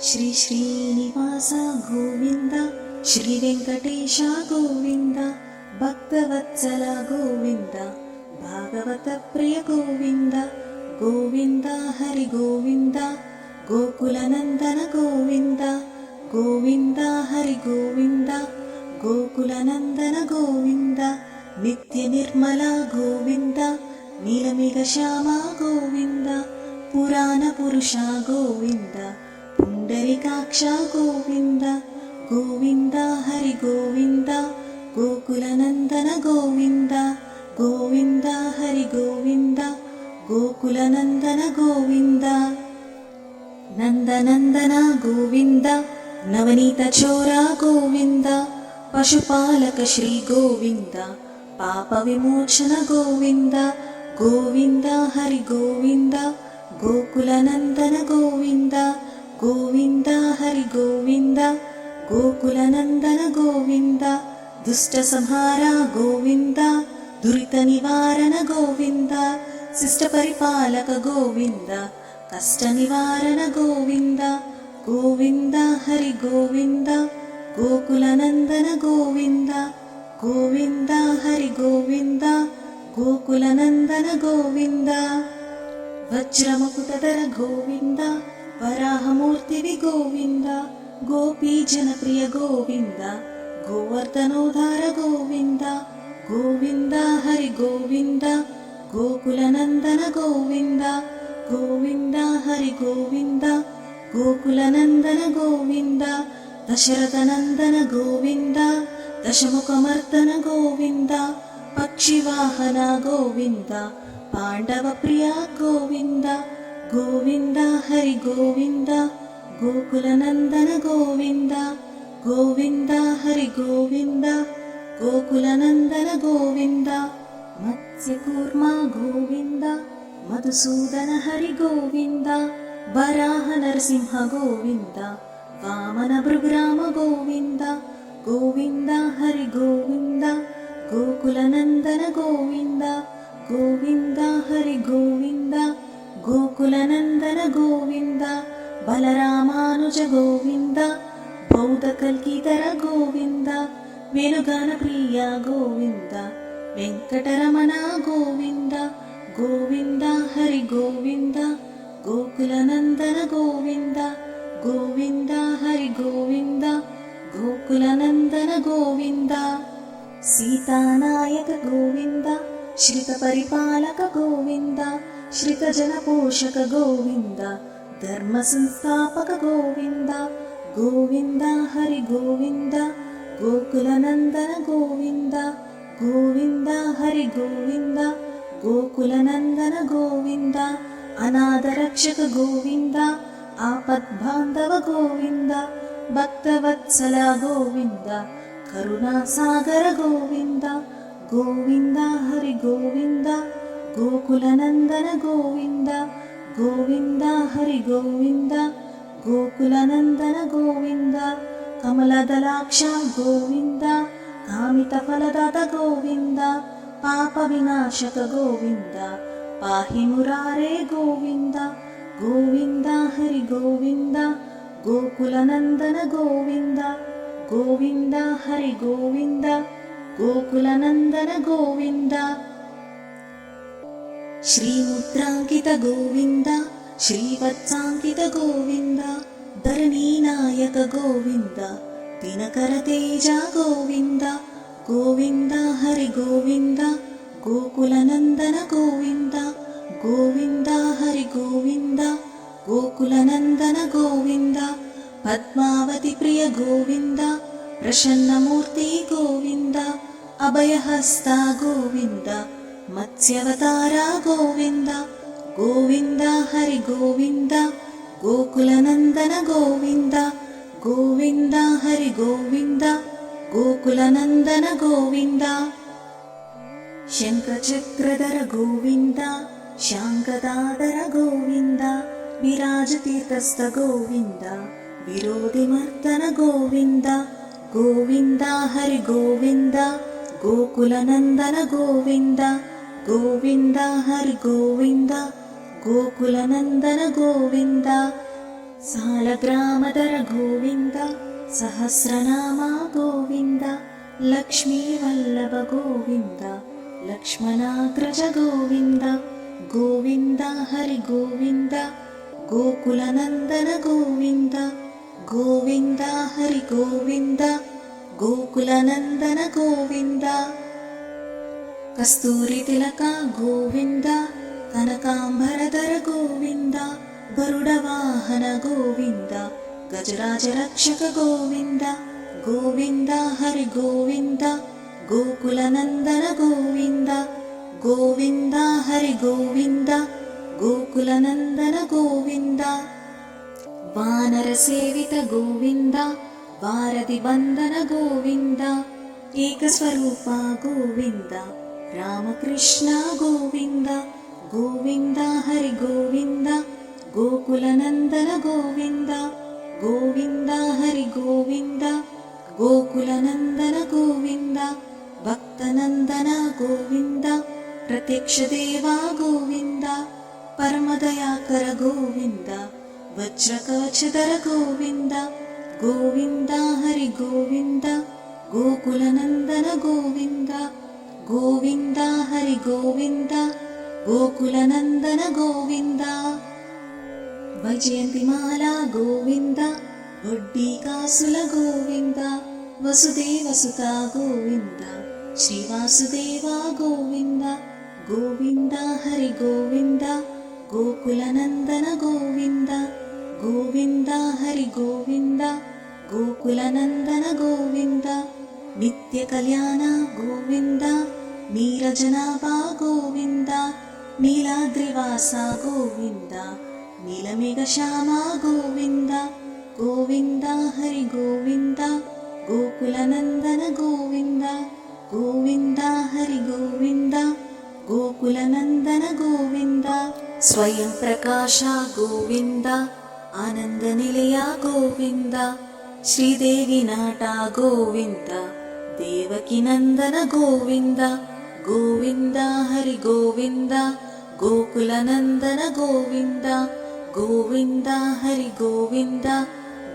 ಶ್ರೀ ಶ್ರೀನಿವಾಸ ಗೋವಿಂದ, ಶ್ರೀ ವೆಂಕಟೇಶ ಗೋವಿಂದ, ಭಕ್ತವತ್ಸಲ ಗೋವಿಂದ, ಭಾಗವತ ಪ್ರಿಯ ಗೋವಿಂದ, ಗೋವಿಂದ ಹರಿ ಗೋವಿಂದ, ಗೋಕುಲನಂದನ ಗೋವಿಂದ, ಗೋವಿಂದ ಹರಿ ಗೋವಿಂದ, ಗೋಕುಲನಂದನ ಗೋವಿಂದ, ನಿತ್ಯ ನಿರ್ಮಲ ಗೋವಿಂದ, ನೀಲಮೇಘ ಶ್ಯಾಮ ಗೋವಿಂದ, ಪುರಾಣ ಪುರುಷ ಗೋವಿಂದ, ಪುಂಡರೀಕಾಕ್ಷ ಗೋವಿಂದ, ಗೋವಿಂದ ಹರಿ ಗೋವಿಂದ, ಗೋಕುಲನಂದನ ಗೋವಿಂದ, ಗೋವಿಂದ ಹರಿ ಗೋವಿಂದ, ಗೋಕುಲನಂದನ ಗೋವಿಂದ, ನಂದನಂದನ ಗೋವಿಂದ, ನವನೀತ ಚೋರ ಗೋವಿಂದ, ಪಶುಪಾಲಕ ಶ್ರೀ ಗೋವಿಂದ, ಪಾಪ ವಿಮೋಚನ ಗೋವಿಂದ, ಗೋವಿಂದ ಹರಿ ಗೋವಿಂದ, ಗೋಕುಲನಂದನ ಗೋವಿಂದ, ಗೋವಿಂದ ಹರಿ ಗೋವಿಂದ, ಗೋಕುಲನಂದನ ಗೋವಿಂದ, ದುಷ್ಟ ಸಂಹಾರ ಗೋವಿಂದ, ದುರಿತ ನಿವಾರಣ ಗೋವಿಂದ, ಶಿಷ್ಟ ಪರಿಪಾಲಕ ಗೋವಿಂದ, ಕಷ್ಟ ನಿವಾರಣ ಗೋವಿಂದ, ಗೋವಿಂದ ಹರಿ ಗೋವಿಂದ, ಗೋಕುಲನಂದನ ಗೋವಿಂದ, ಗೋವಿಂದ ಹರಿ ಗೋವಿಂದ, ಗೋಕುಲನಂದನ ಗೋವಿಂದ, ವಜ್ರಮಕುಟಧರ ಗೋವಿಂದ, ವರಾಹಮೂರ್ತಿವಿ ಗೋವಿಂದ, ಗೋಪಿ ಜನಪ್ರಿಯ ಗೋವಿಂದ, ಗೋವರ್ಧನೋದ್ಧಾರ ಗೋವಿಂದ, ಗೋವಿಂದ ಹರಿ ಗೋವಿಂದ, ಗೋಕುಲನಂದನ ಗೋವಿಂದ, ಗೋವಿಂದ ಹರಿ ಗೋವಿಂದ, ಗೋಕುಲನಂದನ ಗೋವಿಂದ, ದಶರಥನಂದನ ಗೋವಿಂದ, ದಶಮುಖಮರ್ದನ ಗೋವಿಂದ, ಪಕ್ಷಿವಾಹನ ಗೋವಿಂದ, ಪಾಂಡವ ಪ್ರಿಯ ಗೋವಿಂದ, ಗೋವಿಂದ ಹರಿ ಗೋವಿಂದ, ಗೋಕುಲನಂದನ ಗೋವಿಂದ, ಗೋವಿಂದ ಹರಿ ಗೋವಿಂದ, ಗೋಕುಲನಂದನ ಗೋವಿಂದ, ಮತ್ಸ್ಯಕೂರ್ಮ ಗೋವಿಂದ, ಮಧುಸೂದನ ಹರಿ ಗೋವಿಂದ, ವರಾಹ ನರಸಿಂಹ ಗೋವಿಂದ, ವಾಮನ ಭೃಗುರಾಮ ಗೋವಿಂದ, ಗೋವಿಂದ ಹರಿ ಗೋವಿಂದ, ಗೋಕುಲನಂದನ ಗೋವಿಂದ, ಗೋವಿಂದ ಹರಿ ಗೋವಿಂದ, ಗೋಕುಲನಂದನ ಗೋವಿಂದ, ಬಲರಾಮಾನುಜ ಗೋವಿಂದ, ಬೌದ್ಧ ಕಲ್ಕಿಧರ ಗೋವಿಂದ, ವೇಣುಗಾನ ಪ್ರಿಯ ಗೋವಿಂದ, ವೆಂಕಟರಮಣ ಗೋವಿಂದ, ಗೋವಿಂದ ಹರಿ ಗೋವಿಂದ, ಗೋಕುಲನಂದನ ಗೋವಿಂದ, ಗೋವಿಂದ ಹರಿ ಗೋವಿಂದ, ಗೋಕುಲನಂದನ ಗೋವಿಂದ, ಸೀತಾನಾಯಕ ಗೋವಿಂದ, ಶ್ರಿತ ಪರಿಪಾಲಕ ಗೋವಿಂದ, ಶ್ರಿತ ಜನಪೋಷಕ ಗೋವಿಂದ, ಧರ್ಮ ಸಂಸ್ಥಾಪಕ ಗೋವಿಂದ, ಗೋವಿಂದ ಹರಿ ಗೋವಿಂದ, ಗೋಕುಲನಂದನ ಗೋವಿಂದ, ಗೋವಿಂದ ಹರಿ ಗೋವಿಂದ, ಗೋಕುಲನಂದನ ಗೋವಿಂದ, ಅನಾಥ ರಕ್ಷಕ ಗೋವಿಂದ, ಆಪದ್ಬಾಂಧವ ಗೋವಿಂದ, ಭಕ್ತವತ್ಸಲ ಗೋವಿಂದ, ಕರುಣಾಸಾಗರ ಗೋವಿಂದ, ಗೋವಿಂದ ಹರಿ ಗೋವಿಂದ, ಗೋಕುಲನಂದನ ಗೋವಿಂದ, ಗೋವಿಂದ ಹರಿ ಗೋವಿಂದ, ಗೋಕುಲನಂದನ ಗೋವಿಂದ, ಕಮಲದಲಾಕ್ಷ ಗೋವಿಂದ, ಕಾಮಿತ ಫಲದಾತ ಗೋವಿಂದ, ಪಾಪ ವಿನಾಶಕ ಗೋವಿಂದ, ಪಾಹಿ ಮುರಾರೇ ಗೋವಿಂದ, ಗೋವಿಂದ ಹರಿ ಗೋವಿಂದ, ಗೋಕುಲನಂದನ ಗೋವಿಂದ, ಗೋವಿಂದ ಹರಿ ಗೋವಿಂದ, ಗೋಕುಲನಂದನ ಗೋವಿಂದ, ಶ್ರೀಮುದ್ರಾಂಕಿತ ಗೋವಿಂದ, ಶ್ರೀವತ್ಸಾಂಕಿತ ಗೋವಿಂದ, ಧರಣಿ ನಾಯಕ ಗೋವಿಂದ, ದಿನಕರ ತೇಜ ಗೋವಿಂದ, ಗೋವಿಂದ ಹರಿ ಗೋವಿಂದ, ಗೋಕುಲನಂದನ ಗೋವಿಂದ, ಗೋವಿಂದ ಹರಿ ಗೋವಿಂದ, ಗೋಕುಲನಂದನ ಗೋವಿಂದ, ಪದ್ಮಾವತಿ ಪ್ರಿಯ ಗೋವಿಂದ, ಪ್ರಸನ್ನಮೂರ್ತಿ ಗೋವಿಂದ, ಅಭಯಹಸ್ತ ಗೋವಿಂದ, ಮತ್ಸ್ಯವತಾರ ಗೋವಿಂದ, ಗೋವಿಂದ ಹರಿ ಗೋವಿಂದ, ಗೋಕುಲನಂದನ ಗೋವಿಂದ, ಗೋವಿಂದ ಹರಿ ಗೋವಿಂದ, ಗೋಕುಲನಂದನ ಗೋವಿಂದ, ಶಂಖಚಕ್ರಧರ ಗೋವಿಂದ, ಶಾಂಗದಾಧರ ಗೋವಿಂದ, ವಿರಾಜತೀರ್ಥಸ್ಥ ಗೋವಿಂದ, ವಿರೋಧಿ ಮರ್ದನ ಗೋವಿಂದ, ಗೋವಿಂದ ಹರಿ ಗೋವಿಂದ, ಗೋಕುಲನಂದನ ಗೋವಿಂದ, ಗೋವಿಂದ ಹರಿ ಗೋವಿಂದ, ಗೋಕುಲನಂದನ ಗೋವಿಂದ, ಸಾಲಗ್ರಾಮದರ ಗೋವಿಂದ ಸಹಸ್ರನಾಮ ಗೋವಿಂದ ಲಕ್ಷ್ಮೀ ವಲ್ಲಭ ಗೋವಿಂದ ಲಕ್ಷ್ಮಣಾಗ್ರಜ ಗೋವಿಂದ ಗೋವಿಂದ ಹರಿ ಗೋವಿಂದ ಗೋಕುಲನಂದನ ಗೋವಿಂದ ಗೋವಿಂದ ಹರಿ ಗೋವಿಂದ ಗೋಕುಲನಂದನ ಗೋವಿಂದ ಕಸ್ತೂರಿ ತಿಲಕ ಗೋವಿಂದ ಕನಕಾಂಬರಧರ ಗೋವಿಂದ ಗರುಡ ವಾಹನ ಗೋವಿಂದ ಗಜರಾಜ ರಕ್ಷಕ ಗೋವಿಂದ ಗೋವಿಂದ ಹರಿ ಗೋವಿಂದ ಗೋಕುಲನಂದನ ಗೋವಿಂದ ಗೋವಿಂದ ಹರಿ ಗೋವಿಂದ ಗೋಕುಲನಂದನ ಗೋವಿಂದ ವಾನರ ಸೇವಿತ ಗೋವಿಂದ ವಾರದಿ ಬಂಧನ ಗೋವಿಂದ ಏಕಸ್ವರೂಪ ಗೋವಿಂದ ರಾಮಕೃಷ್ಣ ಗೋವಿಂದ ಗೋವಿಂದ ಹರಿ ಗೋವಿಂದ ಗೋಕುಲನಂದನ ಗೋವಿಂದ ಗೋವಿಂದ ಹರಿ ಗೋವಿಂದ ಗೋಕುಲನಂದನ ಗೋವಿಂದ ಭಕ್ತನಂದನ ಗೋವಿಂದ ಪ್ರತ್ಯಕ್ಷ ದೇವ ಗೋವಿಂದ ಪರಮದಯಾಕರ ಗೋವಿಂದ ವಜ್ರಕವಚಧರ ಗೋವಿಂದ ಗೋವಿಂದ ಹರಿ ಗೋವಿಂದ ಗೋಕುಲನಂದನ ಗೋವಿಂದ ಗೋವಿಂದ ಹರಿ ಗೋವಿಂದ ಗೋಕುಲನಂದನ ಗೋವಿಂದ ವೈಜಯಂತಿಮಾಲಾ ಗೋವಿಂದ ವಡ್ಡಿ ಕಾಸುಲ ಗೋವಿಂದ ವಸುದೇವಸುತ ಗೋವಿಂದ ಶ್ರೀವಾಸುದೇವ ಗೋವಿಂದ ಗೋವಿಂದ ಹರಿ ಗೋವಿಂದ ಗೋಕುಲನಂದನ ಗೋವಿಂದ ಗೋವಿಂದ ಹರಿ ಗೋವಿಂದ ಗೋಕುಲನಂದನ ಗೋವಿಂದ ನಿತ್ಯ ಕಲ್ಯಾಣ ಗೋವಿಂದ ನೀರಜನಾಭ ಗೋವಿಂದ ನೀಲಾದ್ರಿವಾಸ ಗೋವಿಂದ ನೀಲಮೇಘ ಶ್ಯಾಮ ಗೋವಿಂದ ಗೋವಿಂದ ಹರಿ ಗೋವಿಂದ ಗೋಕುಲನಂದನ ಗೋವಿಂದ ಗೋವಿಂದ ಹರಿ ಗೋವಿಂದ ಗೋಕುಲನಂದನ ಗೋವಿಂದ ಸ್ವಯಂ ಪ್ರಕಾಶ ಗೋವಿಂದ ಆನಂದ ನಿಲಯ ಗೋವಿಂದ ಶ್ರೀದೇವಿ ನಾಟ ಗೋವಿಂದ ದೇವಕಿ ನಂದನ ಗೋವಿಂದ ಗೋವಿಂದ ಹರಿ ಗೋವಿಂದ ಗೋಕುಲನಂದನ ಗೋವಿಂದ ಗೋವಿಂದ ಹರಿ ಗೋವಿಂದ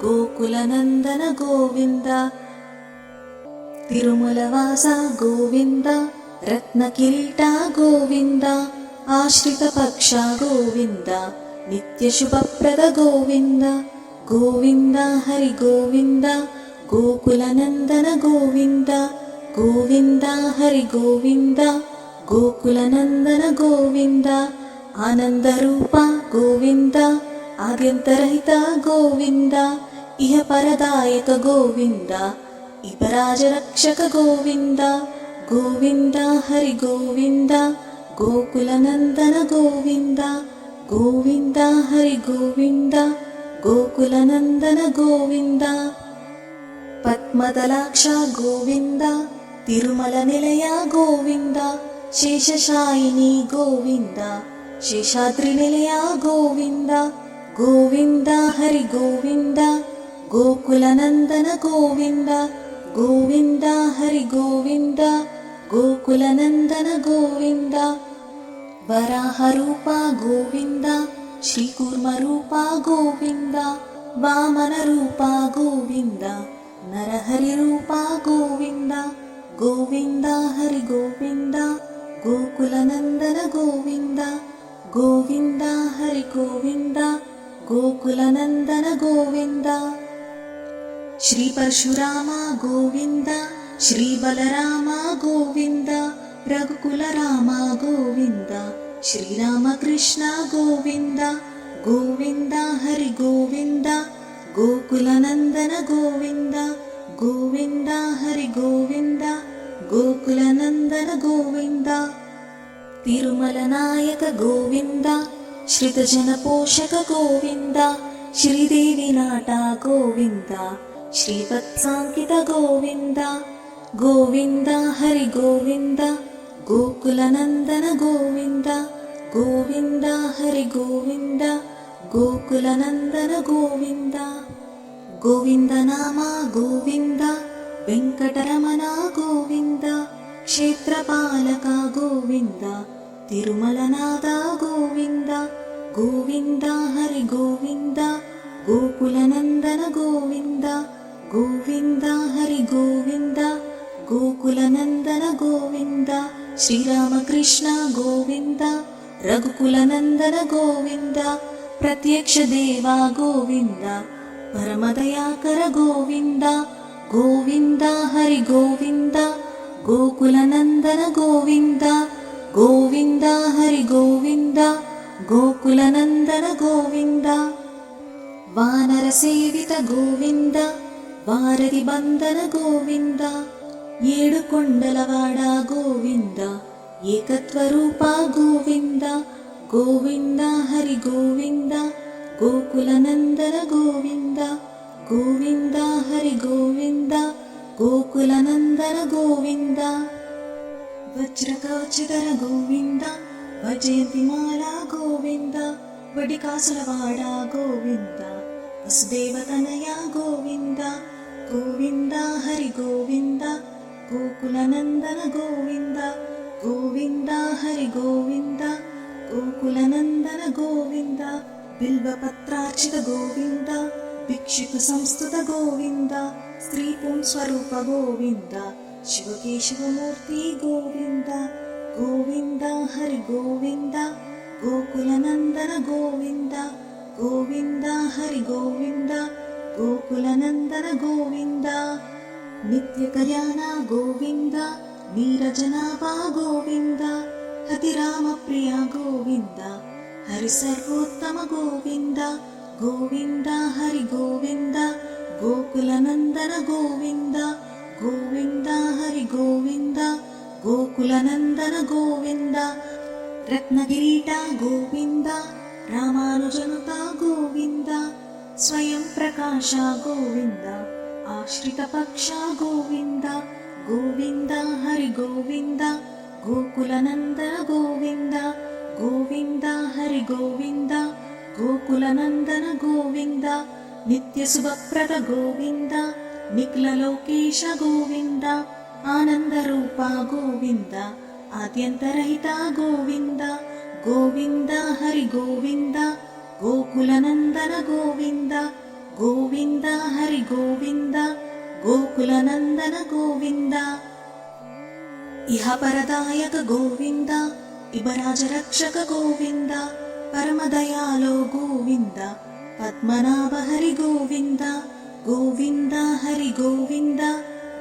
ಗೋಕುಲನಂದನ ಗೋವಿಂದ ತಿರುಮಲವಾಸ ಗೋವಿಂದ ರತ್ನ ಕಿರೀಟ ಗೋವಿಂದ ಆಶ್ರಿತ ಪಕ್ಷ ಗೋವಿಂದ ನಿತ್ಯ ಶುಭಪ್ರದ ಗೋವಿಂದ ಗೋವಿಂದ ಹರಿ ಗೋವಿಂದ ಗೋಕುಲನಂದನ ಗೋವಿಂದ ಗೋವಿಂದ ಹರಿ ಗೋವಿಂದ ಗೋಕುಲನಂದನ ಗೋವಿಂದ ಆನಂದ ರೂಪ ಗೋವಿಂದ ಆದ್ಯಂತರಹಿತ ಗೋವಿಂದ ಇಹ ಪರದಾಯಕ ಗೋವಿಂದ ಇಪರಾಜ ರಕ್ಷಕ ಗೋವಿಂದ ಗೋವಿಂದ ಹರಿ ಗೋವಿಂದ ಗೋಕುಲನಂದನ ಗೋವಿಂದ ಗೋವಿಂದ ಹರಿ ಗೋವಿಂದ ಗೋಕುಲನಂದನ ಗೋವಿಂದ ಪದ್ಮದಲಾಕ್ಷ ಗೋವಿಂದ ತಿರುಮಲ ನಿಲಯ ಗೋವಿಂದ ಶೇಷಶಾಯಿನಿ ಗೋವಿಂದ ಶೇಷಾದ್ರಿ ನಿಲಯ ಗೋವಿಂದ ಗೋವಿಂದ ಹರಿ ಗೋವಿಂದ ಗೋಕುಲನಂದನ ಗೋವಿಂದ ಗೋವಿಂದ ಹರಿ ಗೋವಿಂದ ಗೋಕುಲನಂದನ ಗೋವಿಂದ ವರಾಹರೂಪ ಗೋವಿಂದ ಶ್ರೀಕೂರ್ಮರೂಪ ಗೋವಿಂದ ವಾಮನ ರೂಪ ಗೋವಿಂದ ನರಹರಿ ರೂಪ ಗೋವಿಂದ ಗೋವಿಂದ ಹರಿ ಗೋವಿಂದ ಗೋಕುಲನಂದನ ಗೋವಿಂದ ಗೋವಿಂದ ಹರಿ ಗೋವಿಂದ ಗೋಕುಲನಂದನ ಗೋವಿಂದ ಶ್ರೀ ಪರಶುರಾಮ ಗೋವಿಂದ ಶ್ರೀ ಬಲರಾಮ ಗೋವಿಂದ ರಘುಕುಲ ರಾಮ ಗೋವಿಂದ ಶ್ರೀರಾಮಕೃಷ್ಣ ಗೋವಿಂದ ಗೋವಿಂದ ಹರಿ ಗೋವಿಂದ ಗೋಕುಲನಂದನ ಗೋವಿಂದ ಗೋವಿಂದ ಹರಿ ಗೋವಿಂದ ಗೋಕುಲನಂದನ ಗೋವಿಂದ ತಿರುಮಲ ನಾಯಕ ಗೋವಿಂದ ಶ್ರಿತಜನ ಪೋಷಕ ಗೋವಿಂದ ಶ್ರೀದೇವಿ ನಾಟ ಗೋವಿಂದ ಶ್ರೀವತ್ಸಾಂಕಿತ ಗೋವಿಂದ ಗೋವಿಂದ ಹರಿ ಗೋವಿಂದ ಗೋಕುಲನಂದನ ಗೋವಿಂದ ಗೋವಿಂದ ಹರಿ ಗೋವಿಂದ ಗೋಕುಲನಂದನ ಗೋವಿಂದ ಗೋವಿಂದ ನಾಮ ಗೋವಿಂದ ವೆಂಕಟರಮಣ ಗೋವಿಂದ ಕ್ಷೇತ್ರಪಾಲಕ ಗೋವಿಂದ ತಿರುಮಲನಾದ ಗೋವಿಂದ ಗೋವಿಂದ ಹರಿ ಗೋವಿಂದ ಗೋಕುಲನಂದನ ಗೋವಿಂದ ಗೋವಿಂದ ಹರಿ ಗೋವಿಂದ ಗೋಕುಲನಂದನ ಗೋವಿಂದ ಶ್ರೀರಾಮಕೃಷ್ಣ ಗೋವಿಂದ ರಘುಕುಲನಂದನ ಗೋವಿಂದ ಪ್ರತ್ಯಕ್ಷ ದೇವ ಗೋವಿಂದ ಪರಮದಯಾಕರ ಗೋವಿಂದ ಗೋವಿಂದ ಹರಿ ಗೋವಿಂದ ಗೋಕುಲನಂದನ ಗೋವಿಂದ ಗೋವಿಂದ ಹರಿ ಗೋವಿಂದ ಗೋಕುಲನಂದನ ಗೋವಿಂದ ವಾನರ ಸೇವಿತ ಗೋವಿಂದ ವಾರದಿ ಬಂಧನ ಗೋವಿಂದ ಏಳು ಕೊಂಡಲವಾಡ ಗೋವಿಂದ ಏಕತ್ವರೂಪ ಗೋವಿಂದ ಗೋವಿಂದ ಹರಿ ಗೋವಿಂದ ಗೋಕುಲನಂದನ ಗೋವಿಂದ ಗೋವಿಂದ ಹರಿ ಗೋವಿಂದ ಗೋಕುಲನಂದನ ಗೋವಿಂದ ವಜ್ರಕವಚಧರ ಗೋವಿಂದ ವಜಯಂತಿಮಾಲಾ ಗೋವಿಂದ ವಡಿಕಾಸುರವಾಡ ಗೋವಿಂದ ವಸುದೇವತನಯ ಗೋವಿಂದ ಗೋವಿಂದ ಹರಿ ಗೋವಿಂದ ಗೋಕುಲನಂದನ ಗೋವಿಂದ ಗೋವಿಂದ ಹರಿ ಗೋವಿಂದ ಗೋಕುಲನಂದನ ಗೋವಿಂದ ಬಿಲ್ವಪತ್ರಾರ್ಚಿತ ಗೋವಿಂದ ಭಿಕ್ಷುಕ ಸಂಸ್ತುತ ಗೋವಿಂದ ಸ್ತ್ರೀ ಪುಂ ಸ್ವರೂಪ ಗೋವಿಂದ ಶಿವಕೇಶವಮೂರ್ತಿ ಗೋವಿಂದ ಗೋವಿಂದ ಹರಿ ಗೋವಿಂದ ಗೋಕುಲನಂದನ ಗೋವಿಂದ ಗೋವಿಂದ ಹರಿ ಗೋವಿಂದ ಗೋಕುಲನಂದನ ಗೋವಿಂದ ನಿತ್ಯ ಕಲ್ಯಾಣ ಗೋವಿಂದ ನೀರಜನಾಭ ಗೋವಿಂದ ಹತಿರಾಮ ಪ್ರಿಯ ಗೋವಿಂದ ಹರಿ ಸರ್ವೋತ್ತಮ ಗೋವಿಂದ ಗೋವಿಂದ ಹರಿ ಗೋವಿಂದ ಗೋಕುಲನಂದನ ಗೋವಿಂದ ಗೋವಿಂದ ಹರಿ ಗೋವಿಂದ ಗೋಕುಲನಂದನ ಗೋವಿಂದ ರತ್ನಗಿರೀಟ ಗೋವಿಂದ ರಾಮಾನುಜನುತ ಗೋವಿಂದ ಸ್ವಯಂ ಪ್ರಕಾಶ ಗೋವಿಂದ ಆಶ್ರಿತ ಪಕ್ಷ ಗೋವಿಂದ ಗೋವಿಂದ ಹರಿ ಗೋವಿಂದ ಗೋಕುಲನಂದನ ಗೋವಿಂದ ಗೋವಿಂದ ಹರಿ ಗೋವಿಂದ ಗೋಕುಲನಂದನ ಗೋವಿಂದ ನಿತ್ಯ ಶುಭಪ್ರದ ಗೋವಿಂದ ನಿಖಿಲ ಲೋಕೇಶ ಗೋವಿಂದ ಆನಂದ ರೂಪ ಗೋವಿಂದ ಆದ್ಯಂತರಹಿತ ಗೋವಿಂದ ಗೋವಿಂದ ಹರಿ ಗೋವಿಂದ ಗೋಕುಲನಂದನ ಗೋವಿಂದ ಗೋವಿಂದ ಹರಿ ಗೋವಿಂದ ಗೋಕುಲನಂದನ ಗೋವಿಂದ ಇಹ ಪರದಾಯಕ ಗೋವಿಂದ ಇಬರಾಜ ರಕ್ಷಕ ಗೋವಿಂದ ಪರಮದಯಾಲೋ ಗೋವಿಂದ ಪದ್ಮನಾಭ ಹರಿ ಗೋವಿಂದ ಗೋವಿಂದ ಹರಿ ಗೋವಿಂದ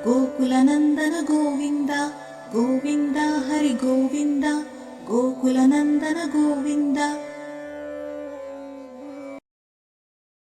ಗೋಕುಲನಂದನ ಗೋವಿಂದ ಗೋವಿಂದ ಹರಿ ಗೋವಿಂದ ಗೋಕುಲನಂದನ ಗೋವಿಂದ